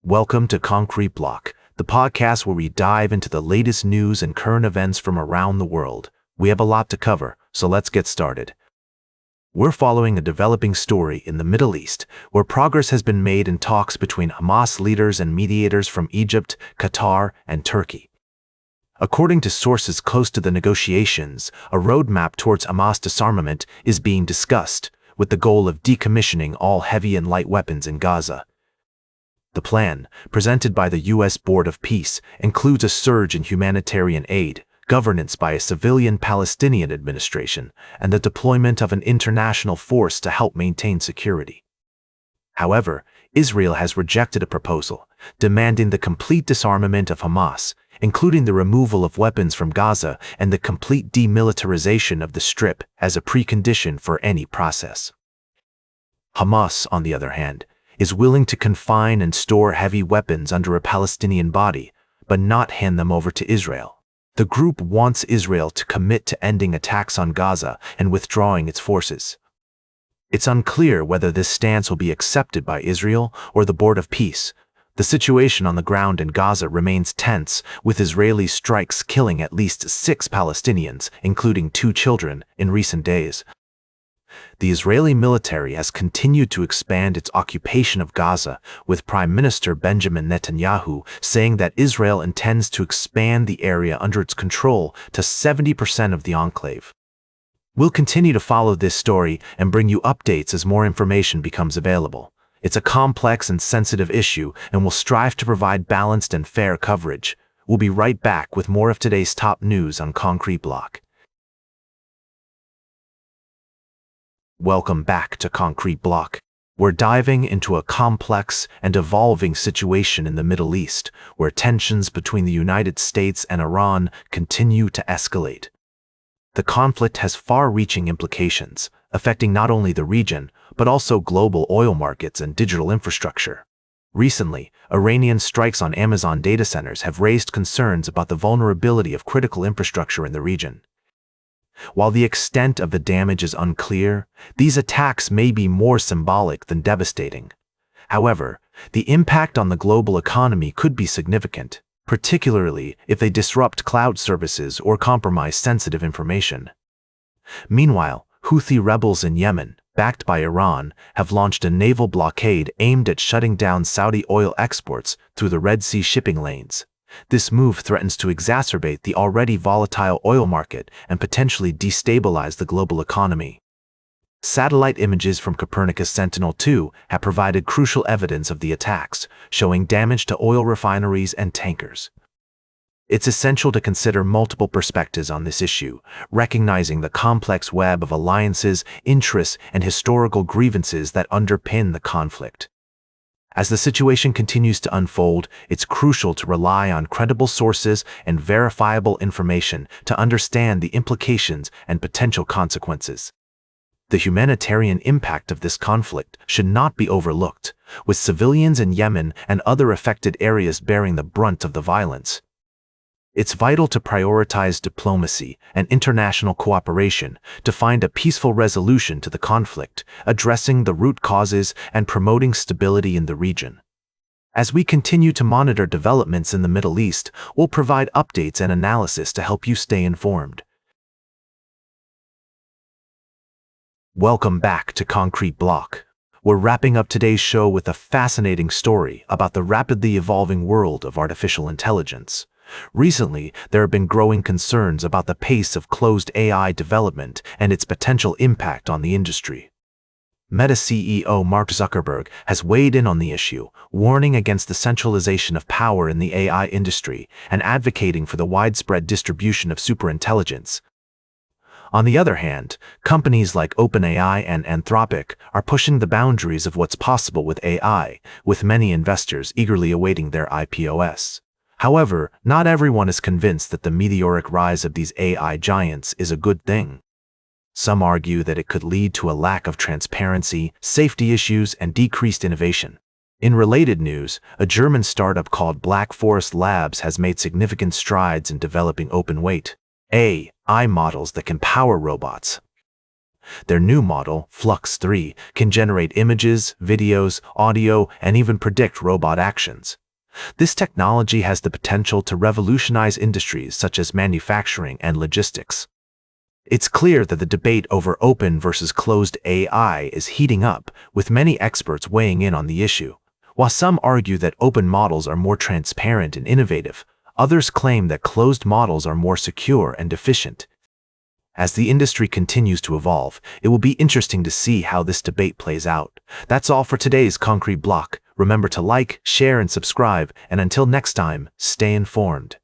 Welcome to Concrete Block, the podcast where we dive into the latest news and current events from around the world. We have a lot to cover, so let's get started. We're following a developing story in the Middle East, where progress has been made in talks between Hamas leaders and mediators from Egypt, Qatar, and Turkey. According to sources close to the negotiations, a roadmap towards Hamas disarmament is being discussed, with the goal of decommissioning all heavy and light weapons in Gaza. The plan, presented by the U.S. Board of Peace, includes a surge in humanitarian aid, governance by a civilian Palestinian administration, and the deployment of an international force to help maintain security. However, Israel has rejected a proposal, demanding the complete disarmament of Hamas, including the removal of weapons from Gaza and the complete demilitarization of the Strip as a precondition for any process. Hamas, on the other hand, is willing to confine and store heavy weapons under a Palestinian body, but not hand them over to Israel. The group wants Israel to commit to ending attacks on Gaza and withdrawing its forces. It's unclear whether this stance will be accepted by Israel or the Board of Peace. The situation on the ground in Gaza remains tense, with Israeli strikes killing at least 6 Palestinians, including 2 children, in recent days. The Israeli military has continued to expand its occupation of Gaza, with Prime Minister Benjamin Netanyahu saying that Israel intends to expand the area under its control to 70% of the enclave. We'll continue to follow this story and bring you updates as more information becomes available. It's a complex and sensitive issue, and we'll strive to provide balanced and fair coverage. We'll be right back with more of today's top news on Concrete Block. Welcome back to Concrete Block. We're diving into a complex and evolving situation in the Middle East, where tensions between the United States and Iran continue to escalate. The conflict has far-reaching implications, affecting not only the region, but also global oil markets and digital infrastructure. Recently, Iranian strikes on Amazon data centers have raised concerns about the vulnerability of critical infrastructure in the region. While the extent of the damage is unclear, these attacks may be more symbolic than devastating. However, the impact on the global economy could be significant, particularly if they disrupt cloud services or compromise sensitive information. Meanwhile, Houthi rebels in Yemen, backed by Iran, have launched a naval blockade aimed at shutting down Saudi oil exports through the Red Sea shipping lanes. This move threatens to exacerbate the already volatile oil market and potentially destabilize the global economy. Satellite images from Copernicus Sentinel-2 have provided crucial evidence of the attacks, showing damage to oil refineries and tankers. It's essential to consider multiple perspectives on this issue, recognizing the complex web of alliances, interests, and historical grievances that underpin the conflict. As the situation continues to unfold, it's crucial to rely on credible sources and verifiable information to understand the implications and potential consequences. The humanitarian impact of this conflict should not be overlooked, with civilians in Yemen and other affected areas bearing the brunt of the violence. It's vital to prioritize diplomacy and international cooperation to find a peaceful resolution to the conflict, addressing the root causes and promoting stability in the region. As we continue to monitor developments in the Middle East, we'll provide updates and analysis to help you stay informed. Welcome back to Concrete Block. We're wrapping up today's show with a fascinating story about the rapidly evolving world of artificial intelligence. Recently, there have been growing concerns about the pace of closed AI development and its potential impact on the industry. Meta CEO Mark Zuckerberg has weighed in on the issue, warning against the centralization of power in the AI industry and advocating for the widespread distribution of superintelligence. On the other hand, companies like OpenAI and Anthropic are pushing the boundaries of what's possible with AI, with many investors eagerly awaiting their IPOs. However, not everyone is convinced that the meteoric rise of these AI giants is a good thing. Some argue that it could lead to a lack of transparency, safety issues, and decreased innovation. In related news, a German startup called Black Forest Labs has made significant strides in developing open-weight AI models that can power robots. Their new model, Flux 3, can generate images, videos, audio, and even predict robot actions. This technology has the potential to revolutionize industries such as manufacturing and logistics. It's clear that the debate over open versus closed AI is heating up, with many experts weighing in on the issue. While some argue that open models are more transparent and innovative, others claim that closed models are more secure and efficient. As the industry continues to evolve, it will be interesting to see how this debate plays out. That's all for today's Concrete Block. Remember to like, share, and subscribe, and until next time, stay informed.